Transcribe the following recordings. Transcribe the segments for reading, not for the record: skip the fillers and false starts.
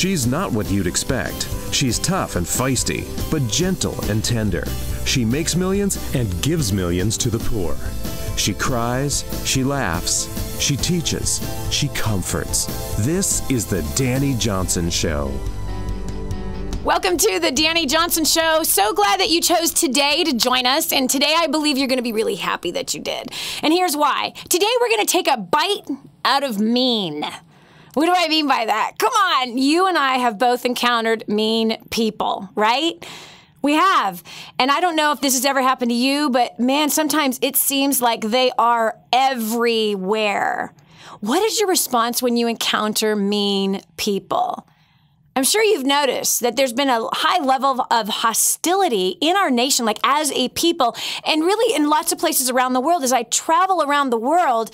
She's not what you'd expect. She's tough and feisty, but gentle and tender. She makes millions and gives millions to the poor. She cries, she laughs, she teaches, she comforts. This is the Dani Johnson Show. Welcome to the Dani Johnson Show. So glad that you chose today to join us. And today I believe you're going to be really happy that you did. And here's why. Today we're going to take a bite out of mean. What do I mean by that? Come on. You and I have both encountered mean people, right? We have. And I don't know if this has ever happened to you, but man, sometimes it seems like they are everywhere. What is your response when you encounter mean people? I'm sure you've noticed that there's been a high level of hostility in our nation, like as a people, and really in lots of places around the world. As I travel around the world,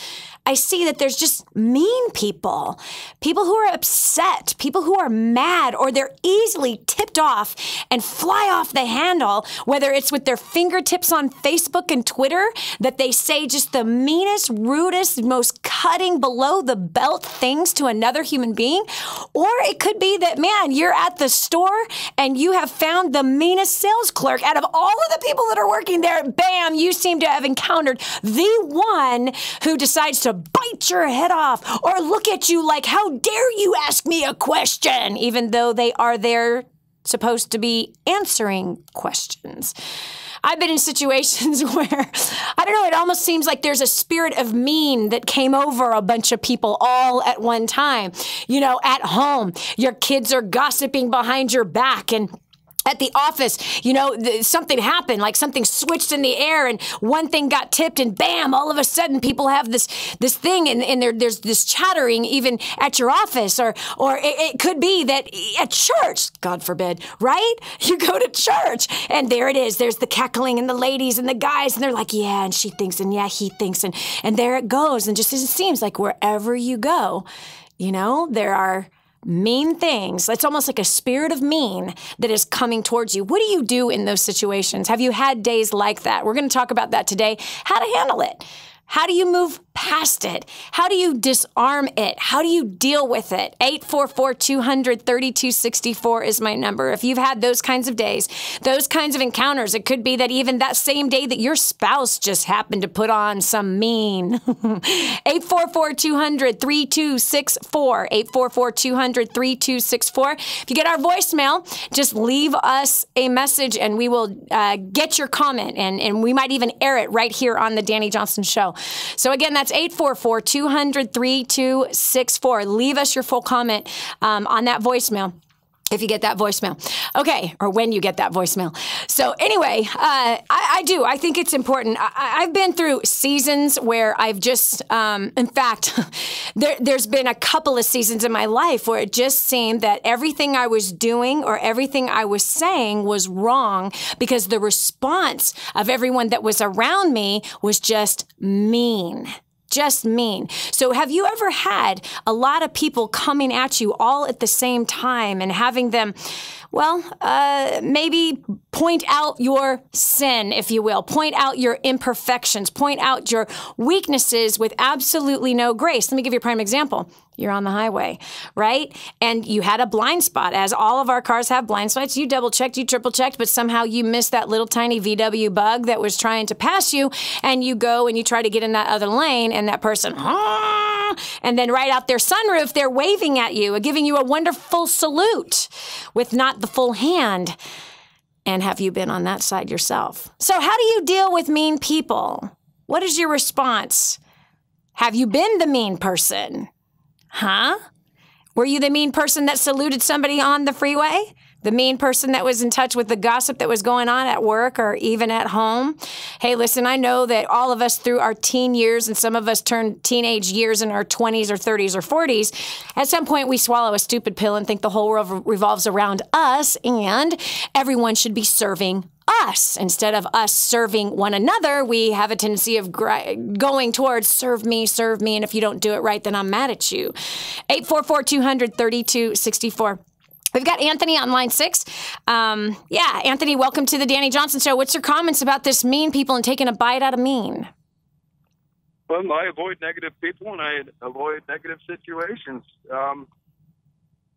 I see that there's just mean people who are upset, people who are mad, or they're easily tipped off and fly off the handle, whether it's with their fingertips on Facebook and Twitter, that they say just the meanest, rudest, most cutting below the belt things to another human being. Or it could be that, man, you're at the store and you have found the meanest sales clerk out of all of the people that are working there. Bam, you seem to have encountered the one who decides to bite your head off or look at you like, how dare you ask me a question, even though they are there supposed to be answering questions. I've been in situations where, I don't know, it almost seems like there's a spirit of mean that came over a bunch of people all at one time. You know, at home, your kids are gossiping behind your back, and at the office, you know, something happened, like something switched in the air and one thing got tipped and bam, all of a sudden people have this thing and there's this chattering even at your office or it could be that at church, God forbid, right? You go to church and there it is. There's the cackling and the ladies and the guys and they're like, yeah, and she thinks and yeah, he thinks and there it goes. And just as it seems like wherever you go, you know, there are mean things. It's almost like a spirit of mean that is coming towards you. What do you do in those situations? Have you had days like that? We're going to talk about that today. How to handle it. How do you move past it? How do you disarm it? How do you deal with it? 844-200-3264 is my number. If you've had those kinds of days, those kinds of encounters, it could be that even that same day that your spouse just happened to put on some mean. 844-200-3264. 844-200-3264. If you get our voicemail, just leave us a message and we will get your comment and we might even air it right here on the Dani Johnson Show. So again, that's 844-200-3264. Leave us your full comment on that voicemail. If you get that voicemail. Okay, or when you get that voicemail. So anyway, I do. I think it's important. I've been through seasons where I've just, in fact, there's been a couple of seasons in my life where it just seemed that everything I was doing or everything I was saying was wrong because the response of everyone that was around me was just mean. Just mean. So have you ever had a lot of people coming at you all at the same time and having them, well, maybe point out your sin, if you will, point out your imperfections, point out your weaknesses with absolutely no grace? Let me give you a prime example. You're on the highway, right? And you had a blind spot, as all of our cars have blind spots. You double-checked, you triple-checked, but somehow you missed that little tiny VW bug that was trying to pass you, and you go and you try to get in that other lane, and that person, and then right out their sunroof, they're waving at you, giving you a wonderful salute with not the full hand. And have you been on that side yourself? So how do you deal with mean people? What is your response? Have you been the mean person? Huh? Were you the mean person that saluted somebody on the freeway? The mean person that was in touch with the gossip that was going on at work or even at home? Hey, listen, I know that all of us through our teen years, and some of us turn teenage years in our 20s or 30s or 40s, at some point we swallow a stupid pill and think the whole world revolves around us and everyone should be serving us. Instead of us serving one another, we have a tendency of going towards serve me, and if you don't do it right, then I'm mad at you. 844-200-3264. We've got Anthony on line 6. Anthony, welcome to the Dani Johnson Show. What's your comments about this mean people and taking a bite out of mean? Well, I avoid negative people and I avoid negative situations.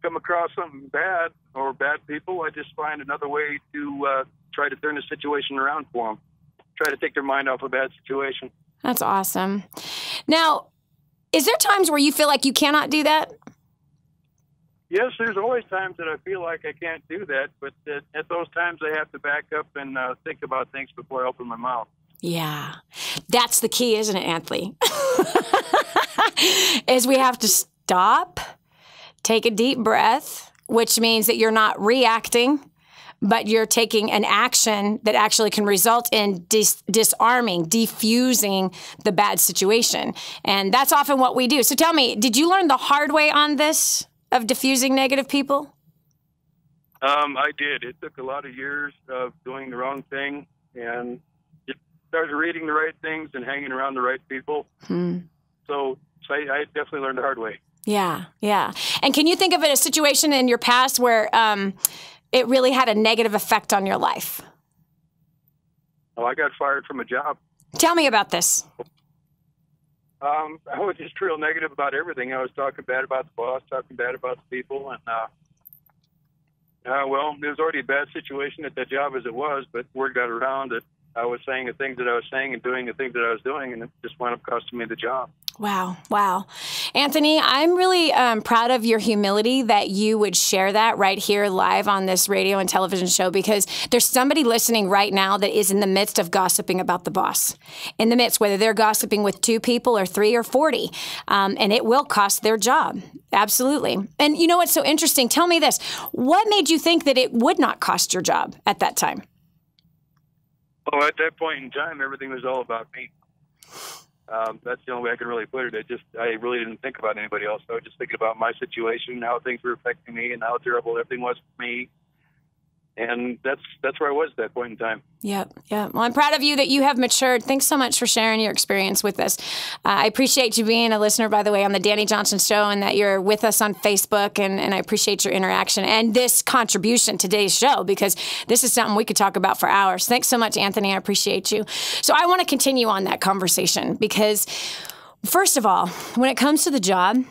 come across something bad or bad people, I just find another way to try to turn the situation around for them. Try to take their mind off a bad situation. That's awesome. Now, is there times where you feel like you cannot do that? Yes, there's always times that I feel like I can't do that, but at those times I have to back up and think about things before I open my mouth. Yeah, that's the key, isn't it, Anthony? Is we have to stop, take a deep breath, which means that you're not reacting, but you're taking an action that actually can result in disarming, defusing the bad situation. And that's often what we do. So tell me, did you learn the hard way on this of diffusing negative people? I did. It took a lot of years of doing the wrong thing and just started reading the right things and hanging around the right people. So I definitely learned the hard way. Yeah, yeah. And can you think of a situation in your past where it really had a negative effect on your life? Oh, I got fired from a job. Tell me about this. I was just real negative about everything. I was talking bad about the boss, talking bad about the people, and well, it was already a bad situation at that job as it was, but word got around that I was saying the things that I was saying and doing the things that I was doing, and it just wound up costing me the job. Wow. Wow. Anthony, I'm really proud of your humility that you would share that right here live on this radio and television show, because there's somebody listening right now that is in the midst of gossiping about the boss. In the midst, whether they're gossiping with 2 people or 3 or 40, and it will cost their job. Absolutely. And you know what's so interesting? Tell me this. What made you think that it would not cost your job at that time? Oh, at that point in time, everything was all about me. That's the only way I can really put it. I really didn't think about anybody else. I was just thinking about my situation, how things were affecting me, and how terrible everything was for me. And that's where I was at that point in time. Yep. Well, I'm proud of you that you have matured. Thanks so much for sharing your experience with us. I appreciate you being a listener, by the way, on the Dani Johnson Show, and that you're with us on Facebook, and I appreciate your interaction and this contribution to today's show, because this is something we could talk about for hours. Thanks so much, Anthony. I appreciate you. So I want to continue on that conversation because, first of all, when it comes to the job,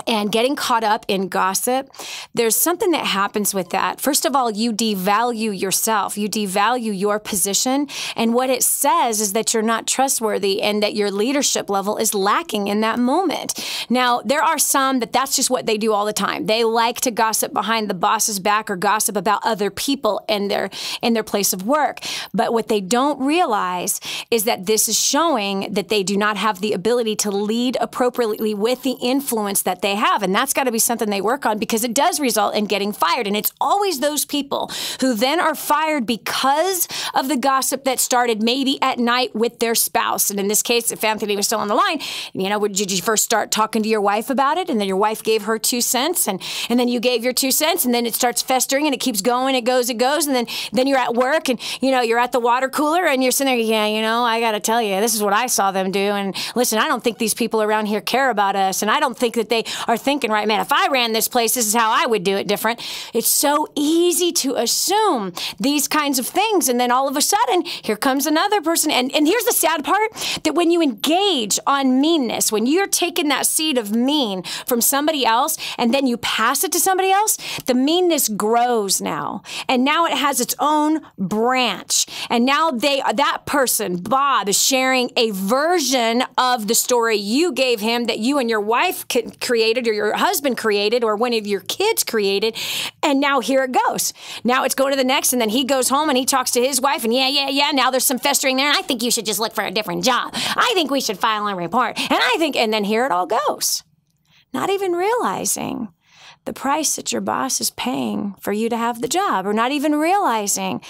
and getting caught up in gossip, there's something that happens with that. First of all, you devalue yourself. You devalue your position. And what it says is that you're not trustworthy and that your leadership level is lacking in that moment. Now, there are some that's just what they do all the time. They like to gossip behind the boss's back or gossip about other people in their place of work. But what they don't realize is that this is showing that they do not have the ability to lead appropriately with the influence that they have. And that's got to be something they work on, because it does result in getting fired. And it's always those people who then are fired because of the gossip that started maybe at night with their spouse. And in this case, if Anthony was still on the line, did you first start talking to your wife about it? And then your wife gave her 2 cents, and then you gave your 2 cents, and then it starts festering and it keeps going, it goes. And then you're at work and, you're at the water cooler and you're sitting there, I got to tell you, this is what I saw them do. And listen, I don't think these people around here care about us. And I don't think that they are thinking, right, man, if I ran this place, this is how I would do it different. It's so easy to assume these kinds of things. And then all of a sudden, here comes another person. And here's the sad part, that when you engage on meanness, when you're taking that seed of mean from somebody else and then you pass it to somebody else, the meanness grows now. And now it has its own branch. And now that person, Bob, is sharing a version of the story you gave him that you and your wife created, or your husband created, or one of your kids created, and now here it goes. Now it's going to the next, and then he goes home and he talks to his wife, and now there's some festering there, and I think you should just look for a different job. I think we should file a report, and then here it all goes. Not even realizing the price that your boss is paying for you to have the job, or not even realizing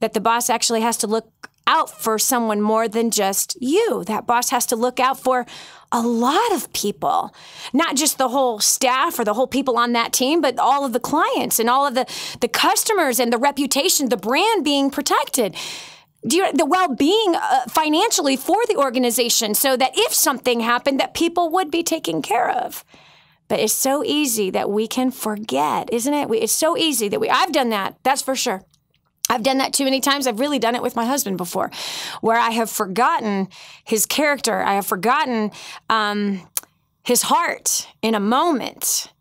that the boss actually has to look out for someone more than just you. That boss has to look out for a lot of people, not just the whole staff or the whole people on that team, but all of the clients and all of the customers and the reputation, the brand being protected. The well-being financially for the organization, so that if something happened, that people would be taken care of. But it's so easy that we can forget, isn't it? It's so easy that I've done that, that's for sure. I've done that too many times. I've really done it with my husband before, where I have forgotten his character. I have forgotten his heart in a moment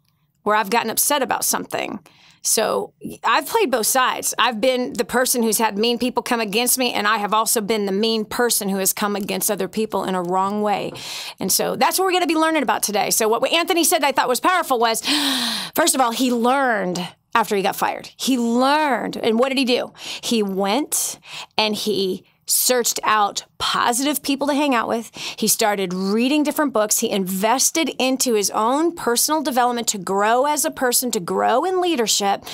where I've gotten upset about something. So I've played both sides. I've been the person who's had mean people come against me, and I have also been the mean person who has come against other people in a wrong way. And so that's what we're going to be learning about today. So what Anthony said I thought was powerful was, first of all, he learned after he got fired. He learned. And what did he do? He went and he searched out positive people to hang out with. He started reading different books. He invested into his own personal development to grow as a person, to grow in leadership.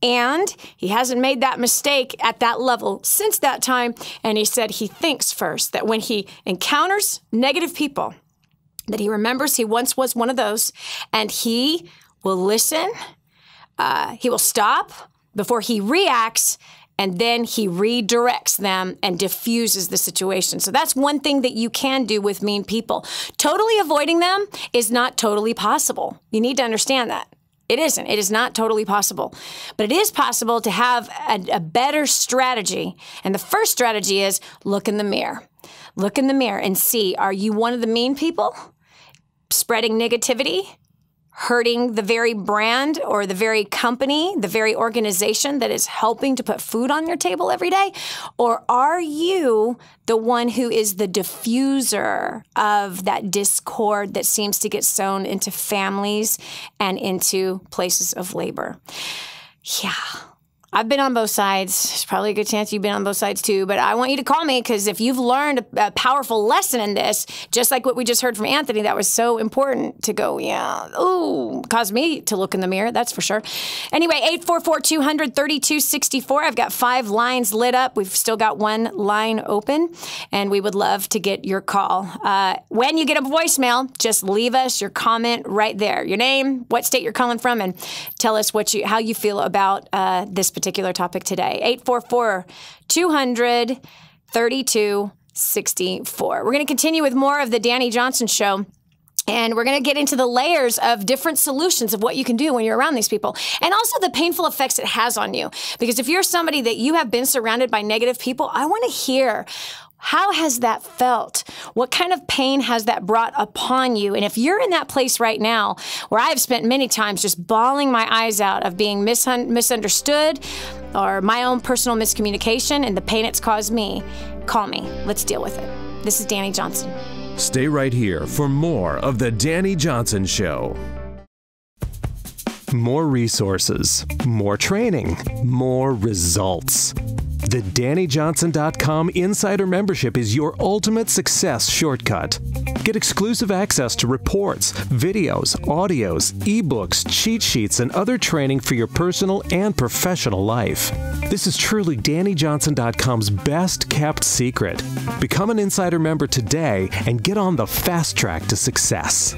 And he hasn't made that mistake at that level since that time. And he said he thinks first that when he encounters negative people, that he remembers he once was one of those, and he will listen. He will stop before he reacts, and then he redirects them and diffuses the situation. So that's one thing that you can do with mean people. Totally avoiding them is not totally possible. You need to understand that. It isn't. It is not totally possible. But it is possible to have a better strategy. And the first strategy is look in the mirror. Look in the mirror and see, are you one of the mean people spreading negativity? Hurting the very brand or the very company, the very organization that is helping to put food on your table every day? Or are you the one who is the diffuser of that discord that seems to get sown into families and into places of labor? Yeah. I've been on both sides. There's probably a good chance you've been on both sides too, but I want you to call me because if you've learned a powerful lesson in this, just like what we just heard from Anthony, that was so important to go, yeah, ooh, caused me to look in the mirror, that's for sure. Anyway, 844-200-3264. I've got 5 lines lit up. We've still got 1 line open, and we would love to get your call. When you get a voicemail, just leave us your comment right there. Your name, what state you're calling from, and tell us how you feel about this particular topic today. 844-200-3264. We're going to continue with more of the Dani Johnson Show. And we're going to get into the layers of different solutions of what you can do when you're around these people. And also the painful effects it has on you. Because if you're somebody that you have been surrounded by negative people, I want to hear, how has that felt? What kind of pain has that brought upon you? And if you're in that place right now, where I have spent many times just bawling my eyes out of being misunderstood or my own personal miscommunication and the pain it's caused me, call me. Let's deal with it. This is Dani Johnson. Stay right here for more of the Dani Johnson Show. More resources, more training, more results. The DaniJohnson.com Insider Membership is your ultimate success shortcut. Get exclusive access to reports, videos, audios, ebooks, cheat sheets, and other training for your personal and professional life. This is truly DaniJohnson.com's best kept secret. Become an Insider member today and get on the fast track to success.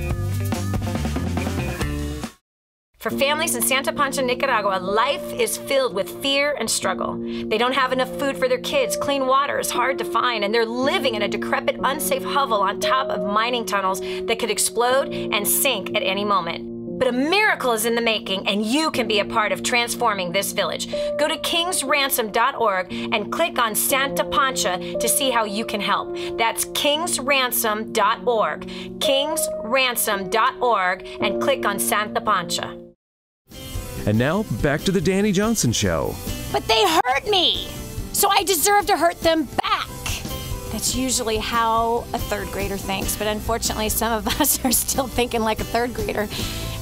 For families in Santa Pancha, Nicaragua, life is filled with fear and struggle. They don't have enough food for their kids, clean water is hard to find, and they're living in a decrepit, unsafe hovel on top of mining tunnels that could explode and sink at any moment. But a miracle is in the making, and you can be a part of transforming this village. Go to kingsransom.org and click on Santa Pancha to see how you can help. That's kingsransom.org, kingsransom.org, and click on Santa Pancha. And now, back to the Dani Johnson Show. But they hurt me, so I deserve to hurt them back. That's usually how a third grader thinks, but unfortunately some of us are still thinking like a third grader.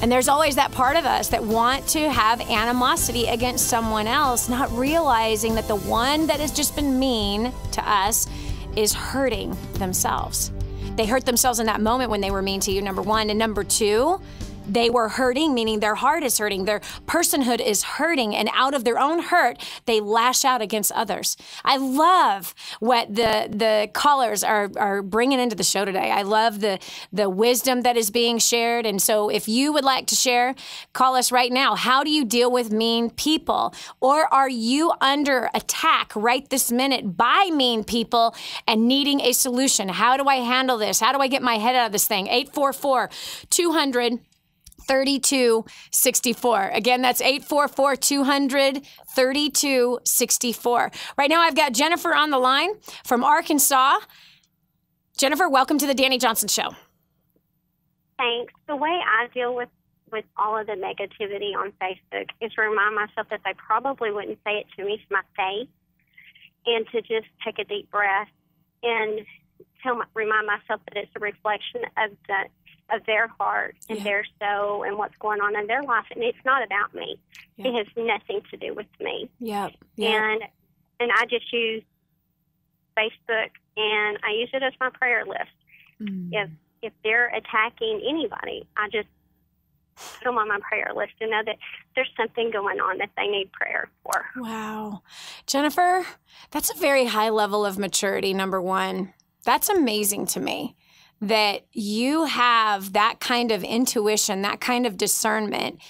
And there's always that part of us that want to have animosity against someone else, not realizing that the one that has just been mean to us is hurting themselves. They hurt themselves in that moment when they were mean to you, number one. And number two, they were hurting, meaning their heart is hurting, their personhood is hurting, and out of their own hurt, they lash out against others. I love what the callers are bringing into the show today. I love the wisdom that is being shared, and so if you would like to share, call us right now. How do you deal with mean people? Or are you under attack right this minute by mean people and needing a solution? How do I handle this? How do I get my head out of this thing? 844-200-3264. Again, that's 844-200-3264. Right now, I've got Jennifer on the line from Arkansas. Jennifer, welcome to the Dani Johnson Show. Thanks. The way I deal with with all of the negativity on Facebook is remind myself that they probably wouldn't say it to me to my face, and to just take a deep breath and remind myself that it's a reflection of their heart and their soul and what's going on in their life, and it's not about me. It has nothing to do with me. And I just use Facebook, and I use it as my prayer list. If they're attacking anybody, I just put them on my prayer list to know that there's something going on that they need prayer for. Wow. Jennifer, that's a very high level of maturity, number one. That's amazing to me that you have that kind of intuition, that kind of discernment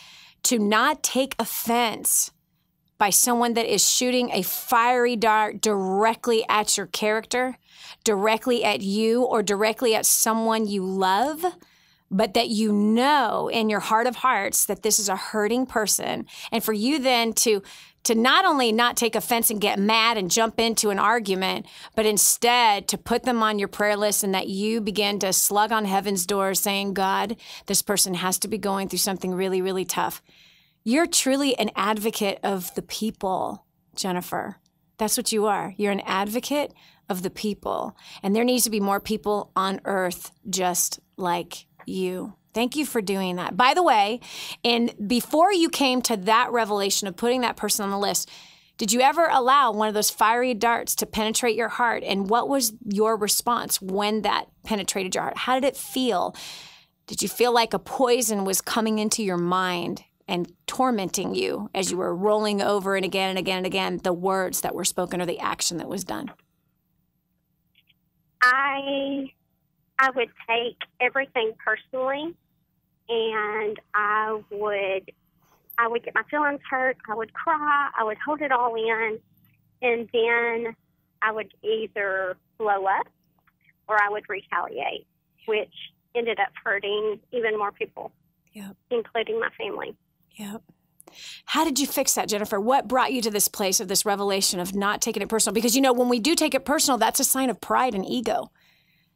to not take offense by someone that is shooting a fiery dart directly at your character, directly at you, or directly at someone you love, but that you know in your heart of hearts that this is a hurting person. And for you then to not only not take offense and get mad and jump into an argument, but instead to put them on your prayer list, and that you begin to slug on heaven's door saying, God, this person has to be going through something really, really tough. You're truly an advocate of the people, Jennifer. That's what you are. You're an advocate of the people. And there needs to be more people on earth just like you. Thank you for doing that. By the way, before you came to that revelation of putting that person on the list, did you ever allow one of those fiery darts to penetrate your heart? And what was your response when that penetrated your heart? How did it feel? Did you feel like a poison was coming into your mind and tormenting you as you were rolling over and again and again and again the words that were spoken or the action that was done? I would take everything personally, and I would get my feelings hurt. I would cry. I would hold it all in, and then I would either blow up or I would retaliate, which ended up hurting even more people, including my family. How did you fix that, Jennifer? What brought you to this place of this revelation of not taking it personal? Because, when we do take it personal, that's a sign of pride and ego.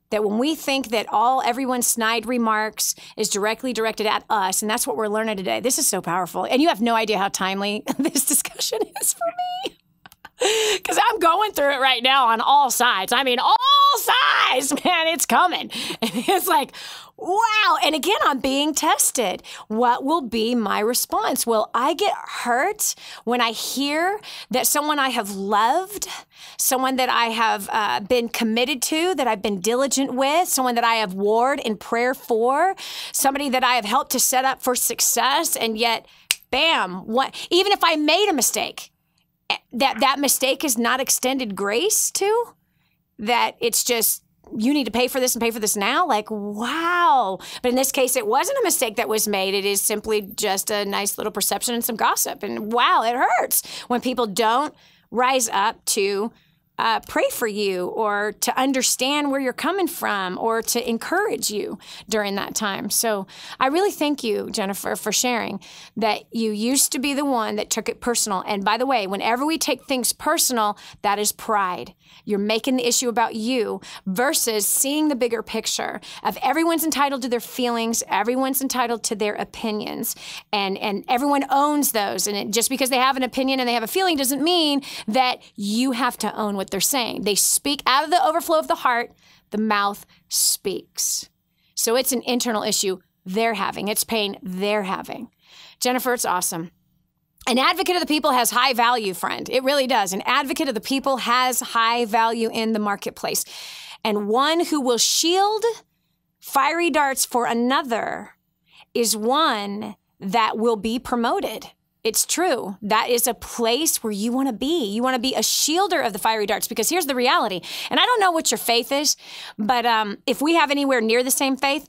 That when we think that everyone's snide remarks is directly directed at us, and that's what we're learning today. This is so powerful. And you have no idea how timely this discussion is for me. Because I'm going through it right now on all sides. I mean, all sides, man, it's coming. And it's like, wow. And again, I'm being tested. What will be my response? Will I get hurt when I hear that someone I have loved, someone that I have been committed to, that I've been diligent with, someone that I have warred in prayer for, somebody that I have helped to set up for success, and yet, bam, even if I made a mistake, that mistake is not extended grace to, that it's just, you need to pay for this and pay for this now? Like, wow. But in this case, it wasn't a mistake that was made. It is simply just a nice little perception and some gossip. And wow, it hurts when people don't rise up to pray for you or to understand where you're coming from or to encourage you during that time. So I really thank you, Jennifer, for sharing that you used to be the one that took it personal. And by the way, whenever we take things personal, that is pride. You're making the issue about you versus seeing the bigger picture of everyone's entitled to their feelings, everyone's entitled to their opinions, and everyone owns those. And just because they have an opinion and they have a feeling doesn't mean that you have to own what they're saying. They speak out of the overflow of the heart. The mouth speaks. So it's an internal issue they're having. It's pain they're having. Jennifer, it's awesome. An advocate of the people has high value, friend. It really does. An advocate of the people has high value in the marketplace. And one who will shield fiery darts for another is one that will be promoted. It's true. That is a place where you want to be. You want to be a shielder of the fiery darts, because here's the reality. And I don't know what your faith is, but if we have anywhere near the same faith,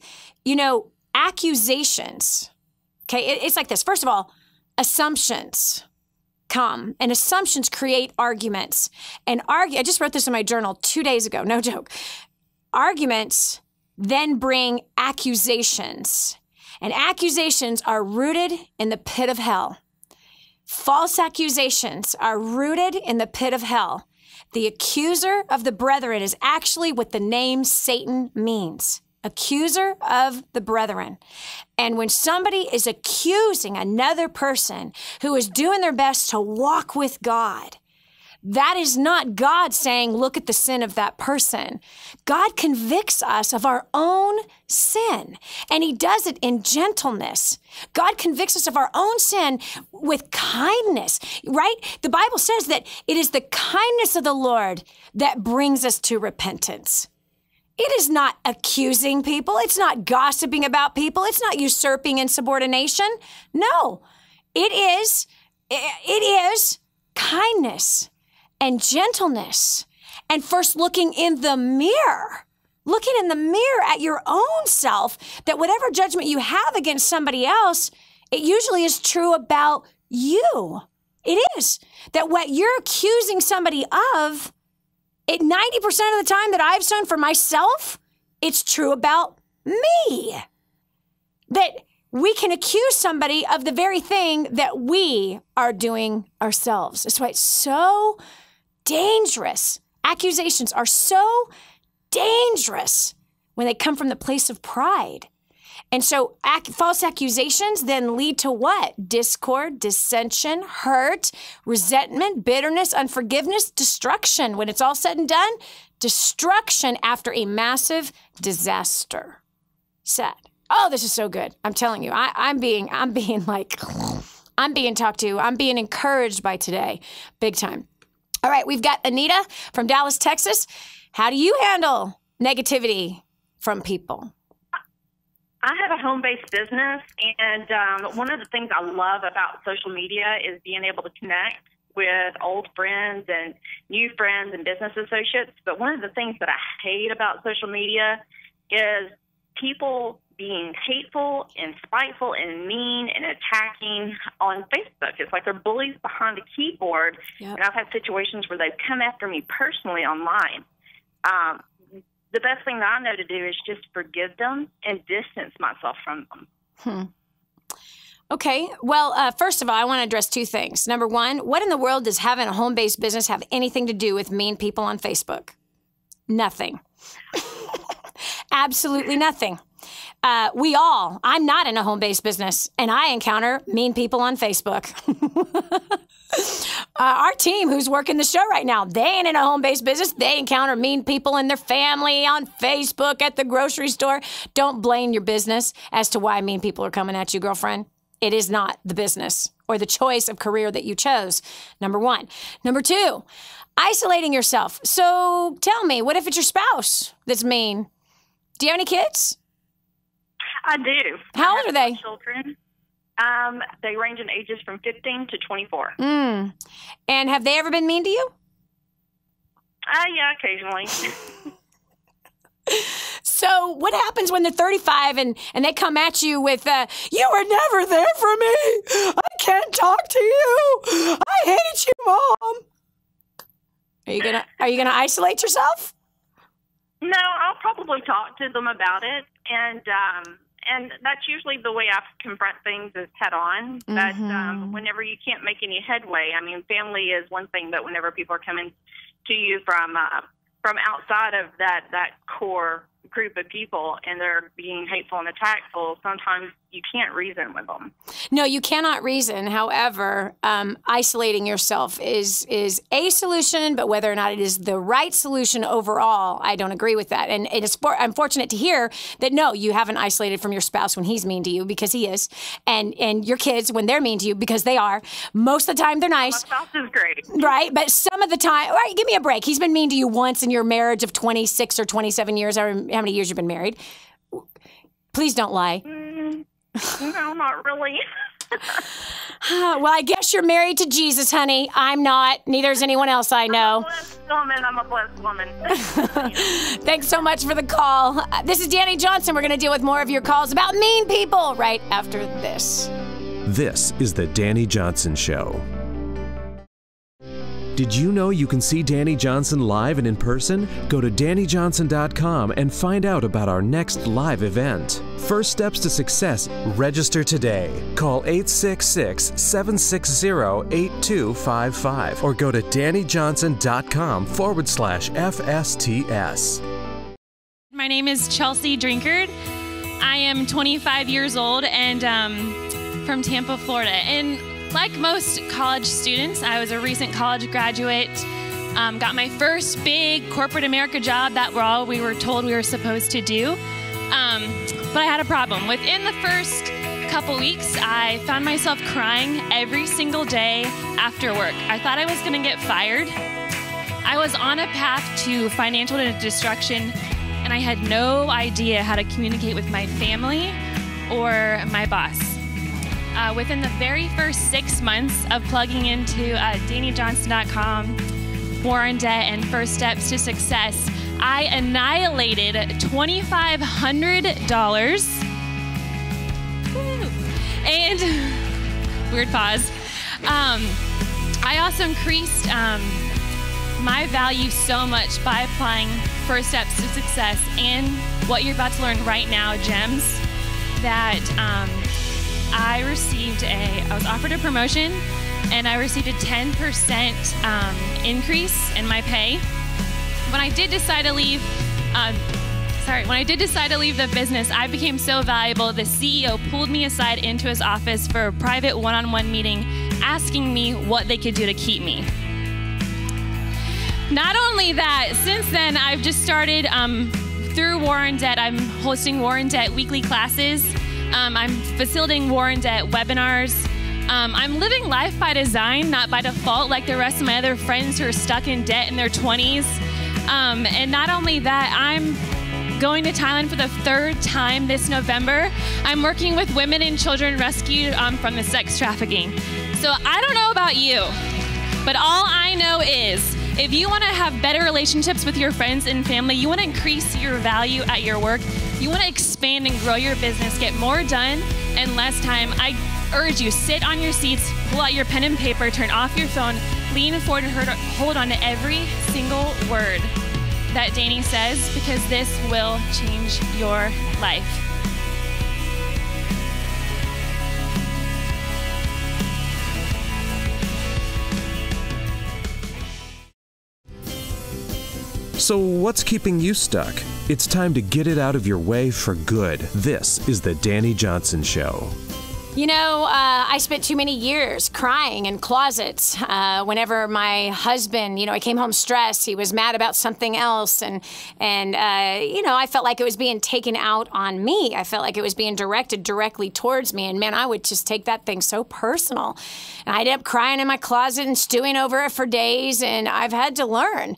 accusations, okay, it's like this. First of all, assumptions come, and assumptions create arguments. And I just wrote this in my journal 2 days ago, no joke. Arguments then bring accusations, and accusations are rooted in the pit of hell. False accusations are rooted in the pit of hell. The accuser of the brethren is actually what the name Satan means. accuser of the brethren. And when somebody is accusing another person who is doing their best to walk with God, that is not God saying, look at the sin of that person. God convicts us of our own sin, and he does it in gentleness. God convicts us of our own sin with kindness, right? The Bible says that it is the kindness of the Lord that brings us to repentance. It is not accusing people. It's not gossiping about people. It's not usurping insubordination. No, it is kindness and gentleness, and first looking in the mirror at your own self, that whatever judgment you have against somebody else, it usually is true about you. It is. That what you're accusing somebody of, 90% of the time that I've done for myself, it's true about me. That we can accuse somebody of the very thing that we are doing ourselves. That's why it's so dangerous. Accusations are so dangerous when they come from the place of pride. And so false accusations then lead to what? Discord, dissension, hurt, resentment, bitterness, unforgiveness, destruction. When it's all said and done, destruction after a massive disaster. Sad. Oh, this is so good. I'm telling you, I'm being talked to. I'm being encouraged by today. Big time. All right, we've got Anita from Dallas, Texas. How do you handle negativity from people? I have a home-based business, and one of the things I love about social media is being able to connect with old friends and new friends and business associates. But one of the things that I hate about social media is people being hateful and spiteful and mean and attacking on Facebook. It's like they're bullies behind a keyboard. Yep. And I've had situations where they've come after me personally online. The best thing that I know to do is just forgive them and distance myself from them. Okay. Well, first of all, I want to address two things. Number one, what in the world does having a home-based business have anything to do with mean people on Facebook? Nothing. Absolutely nothing. I'm not in a home-based business, and I encounter mean people on Facebook. Our team who's working the show right now, they ain't in a home-based business. They encounter mean people in their family, on Facebook, at the grocery store. Don't blame your business as to why mean people are coming at you, girlfriend. It is not the business or the choice of career that you chose, number one. Number two, isolating yourself. So tell me, what if it's your spouse that's mean? Do you have any kids? I do. How old are they? Children. They range in ages from 15 to 24. And have they ever been mean to you? Yeah, occasionally. So what happens when they're 35 and they come at you with, you were never there for me. I can't talk to you. I hate you, Mom. Are you gonna isolate yourself? No, I'll probably talk to them about it, and that's usually the way I confront things is head on. But whenever you can't make any headway, I mean, family is one thing, but whenever people are coming to you from outside of that core group of people and they're being hateful and attackful, sometimes you can't reason with them. No, you cannot reason. However, isolating yourself is a solution, but whether or not it is the right solution overall, I don't agree with that. And I'm fortunate to hear that, no, you haven't isolated from your spouse when he's mean to you, because he is, and your kids when they're mean to you, because they are. Most of the time, they're nice. My spouse is great. Right? But some of the time, all right, give me a break. He's been mean to you once in your marriage of 26 or 27 years, or how many years you've been married. Please don't lie. No, not really. Well, I guess you're married to Jesus, honey. I'm not. Neither is anyone else I know. I'm a blessed woman. Thanks so much for the call. This is Dani Johnson. We're going to deal with more of your calls about mean people right after this. This is the Dani Johnson Show. Did you know you can see Dani Johnson live and in person? Go to DaniJohnson.com and find out about our next live event. First steps to success, register today. Call 866-760-8255 or go to DaniJohnson.com/FSTS. My name is Chelsea Drinkard. I am 25 years old and from Tampa, Florida. And like most college students, I was a recent college graduate, got my first big corporate America job that we were told we were supposed to do. But I had a problem. Within the first couple weeks, I found myself crying every single day after work. I thought I was going to get fired. I was on a path to financial destruction, and I had no idea how to communicate with my family or my boss. Within the very first 6 months of plugging into DaniJohnson.com, War on Debt, and First Steps to Success, I annihilated $2,500. And weird pause. I also increased my value so much by applying First Steps to Success and what you're about to learn right now, gems, that I was offered a promotion, and I received a 10% increase in my pay. When I did decide to leave, the business, I became so valuable, the CEO pulled me aside into his office for a private one-on-one meeting, asking me what they could do to keep me. Not only that, since then, I've just started, through War on Debt, I'm hosting War on Debt weekly classes. I'm facilitating War on Debt webinars. I'm living life by design, not by default, like the rest of my other friends who are stuck in debt in their 20s. And not only that, I'm going to Thailand for the 3rd time this November. I'm working with women and children rescued from the sex trafficking. So I don't know about you, but all I know is if you want to have better relationships with your friends and family, you want to increase your value at your work, you want to expand and grow your business, get more done in less time, I urge you, sit on your seats, pull out your pen and paper, turn off your phone, lean forward and hold on to every single word that Dani says, because this will change your life. So what's keeping you stuck? It's time to get it out of your way for good. This is the Dani Johnson Show. You know, I spent too many years crying in closets whenever my husband, I came home stressed. He was mad about something else. And I felt like it was being taken out on me. I felt like it was being directed directly towards me. And man, I would just take that thing so personal. And I ended up crying in my closet and stewing over it for days. And I've had to learn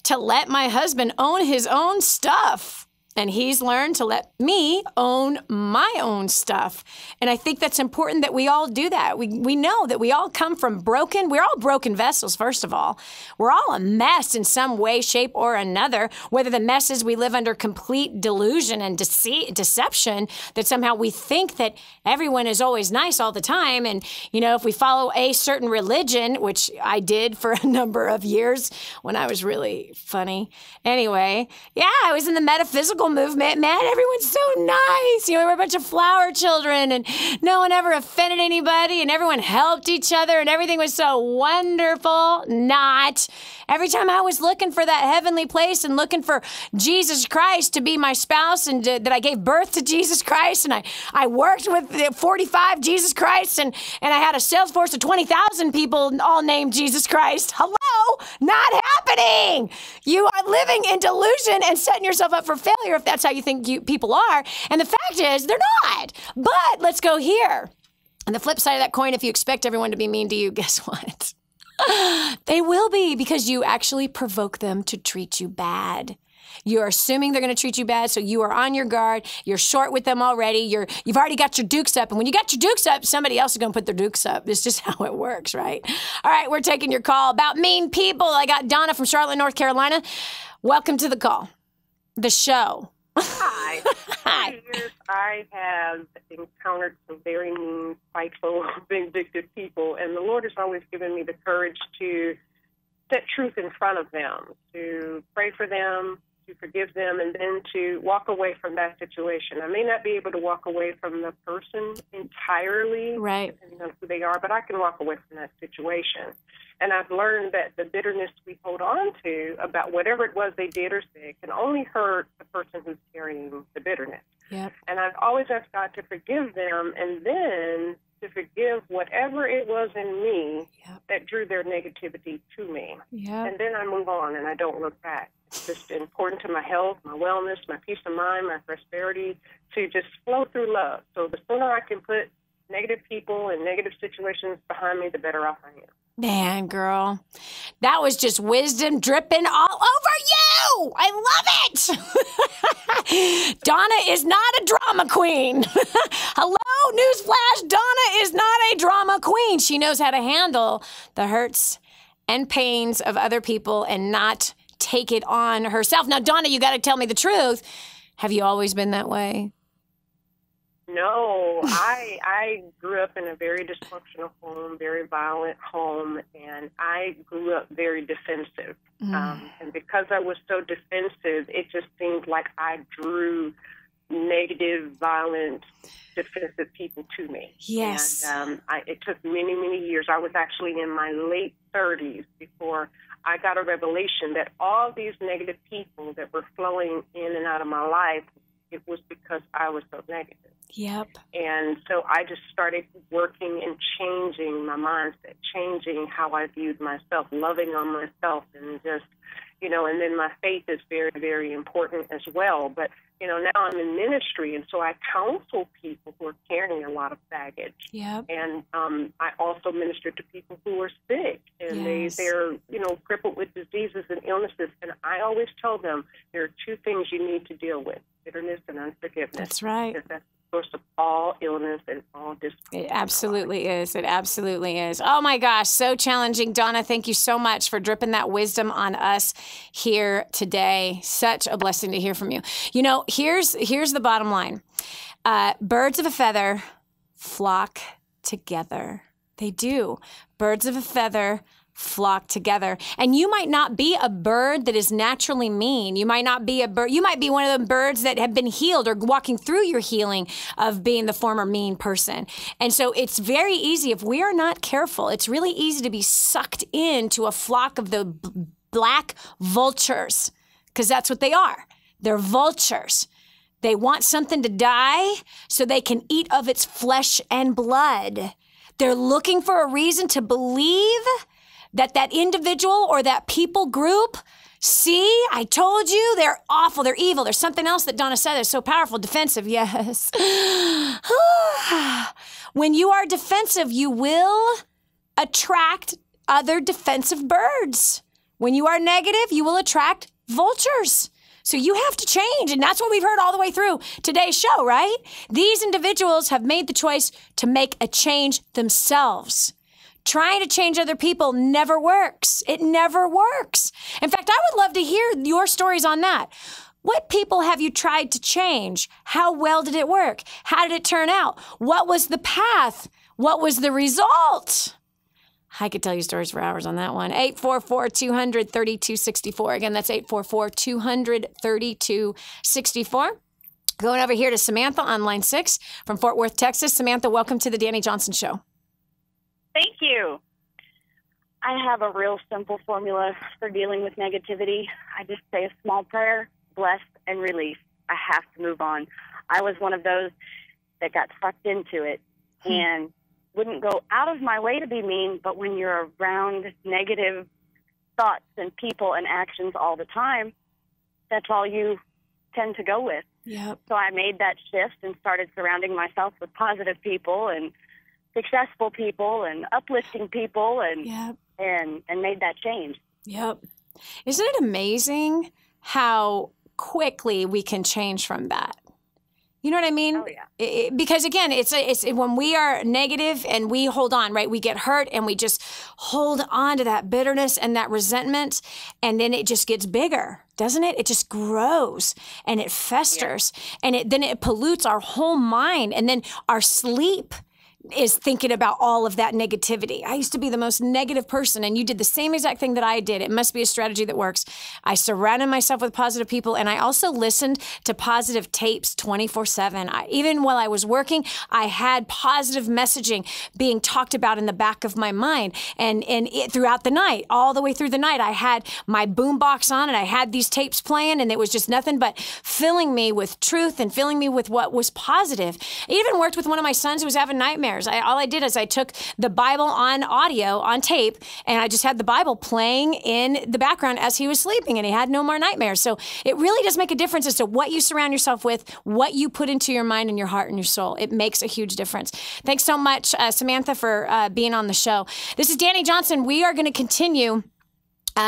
to let my husband own his own stuff. And he's learned to let me own my own stuff. And I think that's important that we all do that. We know that we all come from we're all broken vessels, first of all. We're all a mess in some way, shape, or another, whether the mess is we live under complete delusion and deception, that somehow we think that everyone is always nice all the time. And, if we follow a certain religion, which I did for a number of years when I was really funny. Anyway, I was in the metaphysical movement, man. Everyone's so nice. We were a bunch of flower children and no one ever offended anybody and everyone helped each other and everything was so wonderful. Not. Every time I was looking for that heavenly place and looking for Jesus Christ to be my spouse and that I gave birth to Jesus Christ and I worked with 45 Jesus Christ and I had a sales force of 20,000 people all named Jesus Christ. Hello? Not happening. You are living in delusion and setting yourself up for failure if that's how you think people are. And the fact is, they're not. But let's go here. And the flip side of that coin, if you expect everyone to be mean to you, guess what? They will be, because you actually provoke them to treat you bad. You're assuming they're going to treat you bad, so you are on your guard. You're short with them already. You've already got your dukes up. And when you got your dukes up, somebody else is going to put their dukes up. It's just how it works, right? All right, we're taking your call about mean people. I got Donna from Charlotte, North Carolina. Welcome to the call. The show. Hi. Hi. I have encountered some very mean, spiteful, vindictive people, and the Lord has always given me the courage to set truth in front of them, to pray for them, to forgive them, and then to walk away from that situation. I may not be able to walk away from the person entirely, right, depending on who they are, but I can walk away from that situation. And I've learned that the bitterness we hold on to about whatever it was they did or said can only hurt the person who's carrying the bitterness. Yep. And I've always asked God to forgive them, and then to forgive whatever it was in me that drew their negativity to me. Yep. And then I move on and I don't look back. It's just important to my health, my wellness, my peace of mind, my prosperity, to just flow through love. So the sooner I can put negative people and negative situations behind me, the better off I am. Man, girl, that was just wisdom dripping all over you. I love it. Donna is not a drama queen. Hello, newsflash. Donna is not a drama queen. She knows how to handle the hurts and pains of other people and not take it on herself. Now, Donna, you got to tell me the truth. Have you always been that way? No, I grew up in a very dysfunctional home, very violent home, and I grew up very defensive. And because I was so defensive, it just seemed like I drew negative, violent, defensive people to me. Yes. And it took many, many years. I was actually in my late 30s before I got a revelation that all these negative people that were flowing in and out of my life, it was because I was so negative. Yep. And so I just started working and changing my mindset, changing how I viewed myself, loving on myself, and just, and then my faith is very, very important as well. But, now I'm in ministry, and so I counsel people who are carrying a lot of baggage. Yep. And I also minister to people who are sick, and they're, crippled with diseases and illnesses. And I always tell them there are two things you need to deal with: bitterness and unforgiveness. That's right. Because that's the source of all illness and all dysfunction. It absolutely is. It absolutely is. Oh, my gosh. So challenging. Donna, thank you so much for dripping that wisdom on us here today. Such a blessing to hear from you. Here's the bottom line. Birds of a feather flock together. They do. Birds of a feather flock together. And you might not be a bird that is naturally mean. You might not be a bird. You might be one of the birds that have been healed or walking through your healing of being the former mean person. And so it's very easy, if we are not careful, it's really easy to be sucked into a flock of the black vultures, because that's what they are. They're vultures. They want something to die so they can eat of its flesh and blood. They're looking for a reason to believe that individual or that people group, see, I told you, they're awful, they're evil. There's something else that Donna said that's so powerful. Defensive, yes. When you are defensive, you will attract other defensive birds. When you are negative, you will attract vultures. So you have to change, and that's what we've heard all the way through today's show, right? These individuals have made the choice to make a change themselves. Trying to change other people never works. It never works. In fact, I would love to hear your stories on that. What people have you tried to change? How well did it work? How did it turn out? What was the path? What was the result? I could tell you stories for hours on that one. 844-200-3264. Again, that's 844-200-3264. Going over here to Samantha on line 6 from Fort Worth, Texas. Samantha, welcome to the Dani Johnson Show. Thank you. I have a real simple formula for dealing with negativity. I just say a small prayer, bless, and release. I have to move on. I was one of those that got sucked into it and wouldn't go out of my way to be mean, but when you're around negative thoughts and people and actions all the time, that's all you tend to go with. Yep. So I made that shift and started surrounding myself with positive people and successful people and uplifting people and made that change. Yep. Isn't it amazing how quickly we can change from that? You know what I mean? Oh, yeah. Because again, it's when we are negative and we hold on, right? We get hurt and we just hold on to that bitterness and that resentment, and then it just gets bigger, doesn't it? It just grows and it festers, and then it pollutes our whole mind, and then our sleep is thinking about all of that negativity. I used to be the most negative person, and you did the same exact thing that I did. It must be a strategy that works. I surrounded myself with positive people, and I also listened to positive tapes 24/7. Even while I was working, I had positive messaging being talked about in the back of my mind, and throughout the night, all the way through the night, I had my boom box on, and I had these tapes playing, and it was just nothing but filling me with truth and filling me with what was positive. It even worked with one of my sons who was having nightmares. All I did is I took the Bible on audio, on tape, and I just had the Bible playing in the background as he was sleeping, and he had no more nightmares. So it really does make a difference as to what you surround yourself with, what you put into your mind and your heart and your soul. It makes a huge difference. Thanks so much, Samantha, for being on the show. This is Dani Johnson. We are going to continue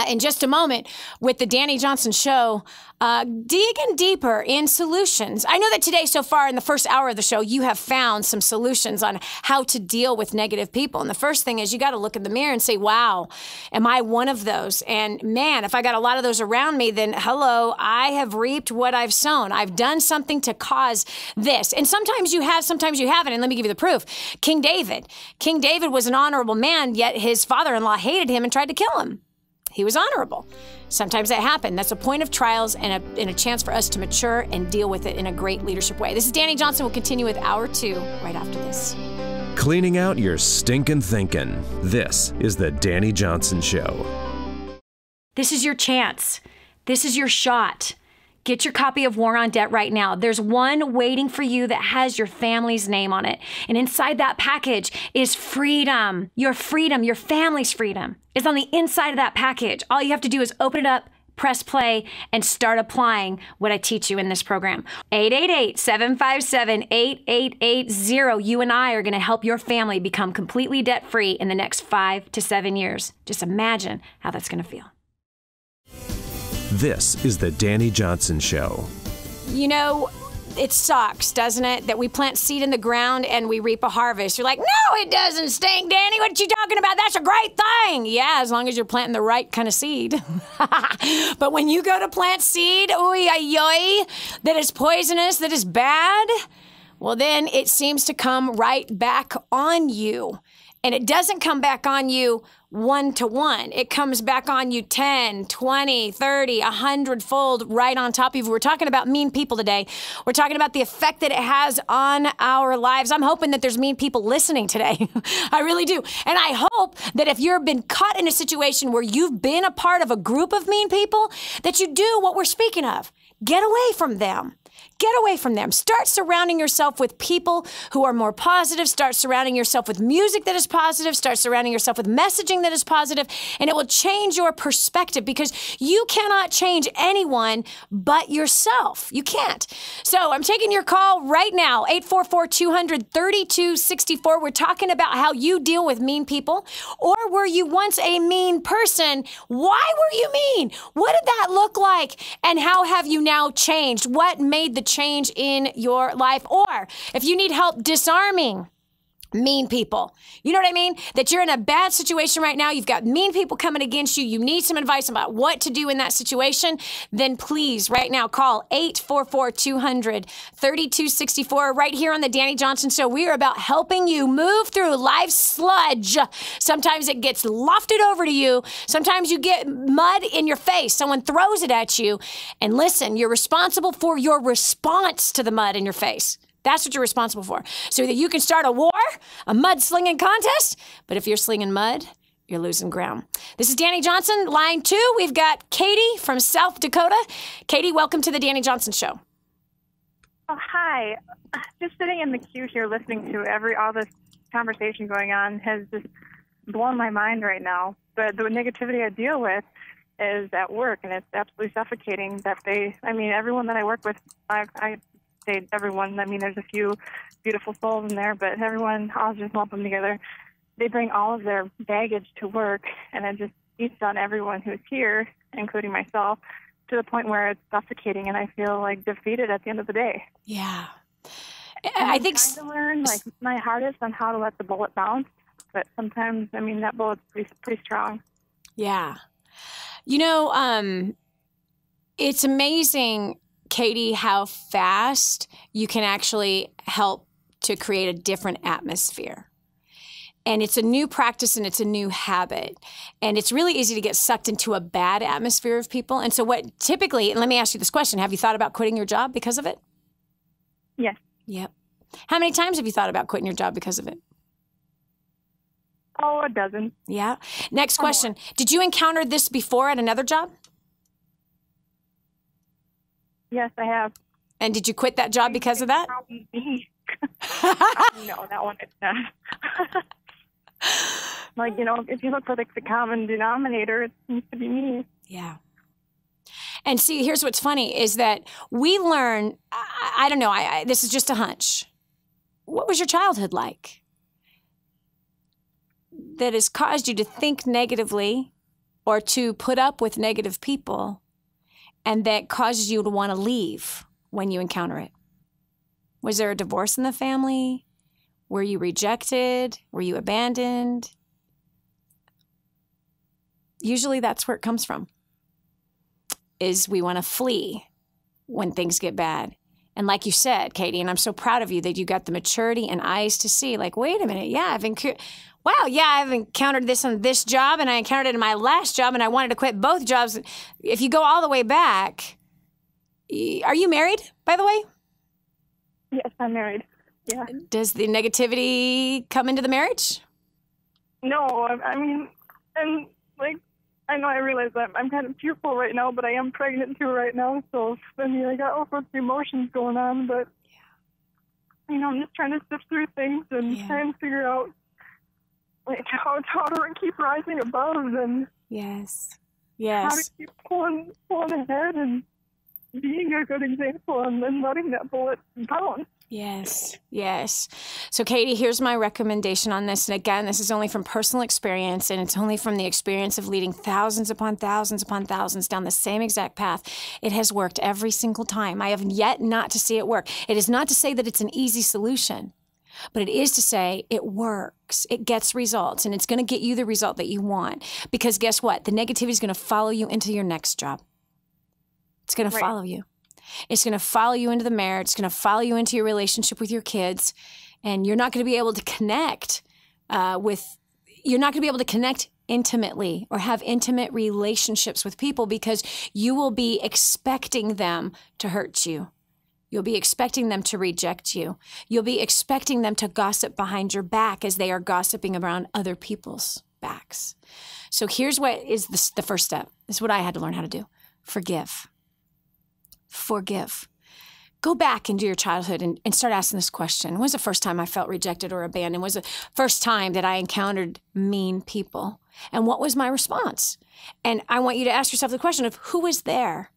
in just a moment with the Dani Johnson Show, digging deeper in solutions. I know that today, so far in the first hour of the show, you have found some solutions on how to deal with negative people. And the first thing is you got to look in the mirror and say, wow, am I one of those? And man, if I got a lot of those around me, then hello, I have reaped what I've sown. I've done something to cause this. And sometimes you have, sometimes you haven't. And let me give you the proof. King David was an honorable man, yet his father-in-law hated him and tried to kill him. He was honorable. Sometimes that happened. That's a point of trials and a chance for us to mature and deal with it in a great leadership way. This is Dani Johnson. We'll continue with hour 2 right after this. Cleaning out your stinking thinking. This is the Dani Johnson Show. This is your chance. This is your shot. Get your copy of War on Debt right now. There's one waiting for you that has your family's name on it. And inside that package is freedom. Your family's freedom is on the inside of that package. All you have to do is open it up, press play, and start applying what I teach you in this program. 888-757-8880. You and I are going to help your family become completely debt-free in the next 5 to 7 years. Just imagine how that's going to feel. This is the Dani Johnson Show. You know, it sucks, doesn't it, that we plant seed in the ground and we reap a harvest. You're like, no, it doesn't stink, Dani. What are you talking about? That's a great thing. Yeah, as long as you're planting the right kind of seed. But when you go to plant seed, that is poisonous, that is bad, well, then it seems to come right back on you. And it doesn't come back on you 1-to-1. It comes back on you 10, 20, 30, 100-fold right on top of you. We're talking about mean people today. We're talking about the effect that it has on our lives. I'm hoping that there's mean people listening today. I really do. And I hope that if you've been caught in a situation where you've been a part of a group of mean people, that you do what we're speaking of. Get away from them. Get away from them. Start surrounding yourself with people who are more positive. Start surrounding yourself with music that is positive. Start surrounding yourself with messaging that is positive, and it will change your perspective because you cannot change anyone but yourself. You can't. So I'm taking your call right now, 844-200-3264. We're talking about how you deal with mean people, or were you once a mean person? Why were you mean? What did that look like? And how have you now changed? What made the change in your life? Or if you need help disarming mean people, you know what I mean? That you're in a bad situation right now, you've got mean people coming against you, you need some advice about what to do in that situation, then please, right now, call 844-200-3264 right here on the Dani Johnson Show. We are about helping you move through life's sludge. Sometimes it gets lofted over to you. Sometimes you get mud in your face. Someone throws it at you. And listen, you're responsible for your response to the mud in your face. That's what you're responsible for. So that you can start a war, a mud-slinging contest, but if you're slinging mud, you're losing ground. This is Dani Johnson, line 2. We've got Katie from South Dakota. Katie, welcome to the Dani Johnson Show. Oh, hi. Just sitting in the queue here listening to all this conversation going on has just blown my mind right now. But the negativity I deal with is at work, and it's absolutely suffocating that everyone that I work with, I say everyone, there's a few beautiful souls in there, but everyone, I'll just lump them together. They bring all of their baggage to work, and it just eats on everyone who's here, including myself, to the point where it's suffocating, and I feel like defeated at the end of the day. Yeah. I think I'm trying to learn my hardest on how to let the bullet bounce, but sometimes, that bullet's pretty strong. Yeah. You know, it's amazing, Katie, how fast you can actually help to create a different atmosphere And it's a new practice and it's a new habit. And it's really easy to get sucked into a bad atmosphere of people. And so what typically, and let me ask you this question, have you thought about quitting your job because of it? Yes. Yep. How many times have you thought about quitting your job because of it? Oh, a dozen. Yeah. Next question. Did you encounter this before at another job? Yes, I have. And did you quit that job because of that? No, that one is not. Like, you know, if you look for like the common denominator, it seems to be me. Yeah. And see, here's what's funny is that we learn, I don't know, this is just a hunch. What was your childhood like that has caused you to think negatively or to put up with negative people and that causes you to want to leave when you encounter it? Was there a divorce in the family? Were you rejected? Were you abandoned? Usually that's where it comes from, is we want to flee when things get bad. And like you said, Katie, and I'm so proud of you that you got the maturity and eyes to see, like, wait a minute, yeah, I've encountered this on this job and I encountered it in my last job and I wanted to quit both jobs. If you go all the way back, are you married, by the way? Yes, I'm married. Yeah. Does the negativity come into the marriage? No, I mean, and like, I know I realize that I'm kind of fearful right now, but I am pregnant too right now. So, I mean, I got all sorts of emotions going on, but, you know, I'm just trying to sift through things and try and figure out, like, how do I keep rising above and Yes. how to keep pulling ahead and being a good example and then letting that bullet bounce. Yes. So, Katie, here's my recommendation on this. And again, this is only from personal experience, and it's only from the experience of leading thousands upon thousands upon thousands down the same exact path. It has worked every single time. I have yet not to see it work. It is not to say that it's an easy solution, but it is to say it works. It gets results, and it's going to get you the result that you want. Because guess what? The negativity is going to follow you into your next job. It's going to follow you. It's going to follow you into the marriage. It's going to follow you into your relationship with your kids. And you're not going to be able to connect you're not going to be able to connect intimately or have intimate relationships with people because you will be expecting them to hurt you. You'll be expecting them to reject you. You'll be expecting them to gossip behind your back as they are gossiping around other people's backs. So here's what is the first step. This is what I had to learn how to do. Forgive. Go back into your childhood and start asking this question. When was the first time I felt rejected or abandoned? When was the first time that I encountered mean people? And what was my response? And I want you to ask yourself the question of who was there?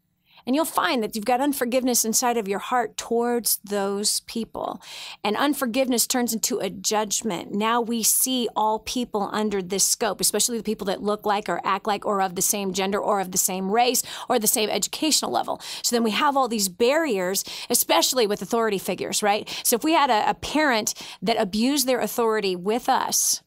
And you'll find that you've got unforgiveness inside of your heart towards those people. And unforgiveness turns into a judgment. Now we see all people under this scope, especially the people that look like or act like or of the same gender or of the same race or the same educational level. So then we have all these barriers, especially with authority figures, right? So if we had a parent that abused their authority with us,